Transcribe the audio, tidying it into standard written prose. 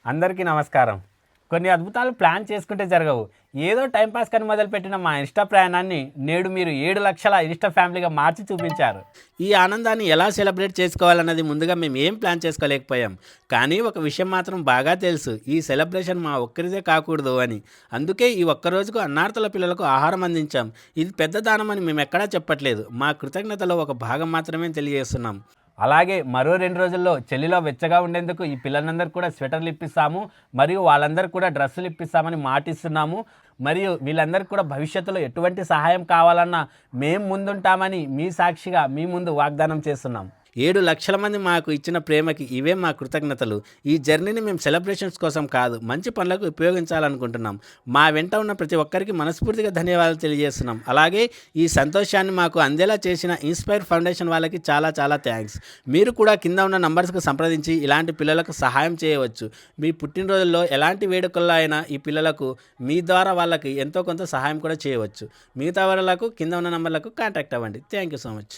అందరికీ నమస్కారం. కొన్ని అద్భుతాలు ప్లాన్ చేసుకుంటే జరగవు. ఏదో టైంపాస్ కని మొదలుపెట్టిన మా ఇన్‌స్టా ప్రయాణాన్ని నేడు మీరు 7,00,000 ఇన్‌స్టా ఫ్యామిలీగా మార్చి చూపించారు. ఈ ఆనందాన్ని ఎలా సెలబ్రేట్ చేసుకోవాలన్నది ముందుగా మేము ఏం ప్లాన్ చేసుకోలేకపోయాం. కానీ ఒక విషయం మాత్రం బాగా తెలుసు. ఈ సెలబ్రేషన్ మా ఒక్కరిదే కాకూడదు అని. అందుకే ఈ ఒక్క రోజుకు అన్నార్తుల పిల్లలకు ఆహారం అందించాం. ఇది పెద్ద దానం అని మేమెక్కడా చెప్పట్లేదు. మా కృతజ్ఞతలో ఒక భాగం మాత్రమే తెలియజేస్తున్నాం. అలాగే మరో 2 రోజుల్లో చలిలో వెచ్చగా ఉండేందుకు ఈ పిల్లలందరికీ కూడా స్వెటర్లు ఇప్పిస్తాము. మరియు వాళ్ళందరికీ కూడా డ్రెస్సులు ఇప్పిస్తామని మాటిస్తున్నాము. మరియు వీళ్ళందరికీ కూడా భవిష్యత్తులో ఎటువంటి సహాయం కావాలన్నా మేము ముందుంటామని మీ సాక్షిగా మీ ముందు వాగ్దానం చేస్తున్నాం. 7,00,000 మంది మాకు ఇచ్చిన ప్రేమకి ఇవే మా కృతజ్ఞతలు. ఈ జర్నీని మేము సెలబ్రేషన్స్ కోసం కాదు, మంచి పనులకు ఉపయోగించాలనుకుంటున్నాం. మా వెంట ఉన్న ప్రతి ఒక్కరికి మనస్ఫూర్తిగా ధన్యవాదాలు తెలియజేస్తున్నాం. అలాగే ఈ సంతోషాన్ని మాకు అందేలా చేసిన ఇన్స్పైర్ ఫౌండేషన్ వాళ్ళకి చాలా చాలా థ్యాంక్స్. మీరు కూడా కింద ఉన్న నంబర్స్కు సంప్రదించి ఇలాంటి పిల్లలకు సహాయం చేయవచ్చు. మీ పుట్టినరోజుల్లో ఎలాంటి వేడుకల్లో అయినా ఈ పిల్లలకు మీ ద్వారా వాళ్ళకి ఎంతో కొంత సహాయం కూడా చేయవచ్చు. మిగతా వాళ్ళకు కింద ఉన్న నంబర్లకు కాంటాక్ట్ అవ్వండి. Thank you so much.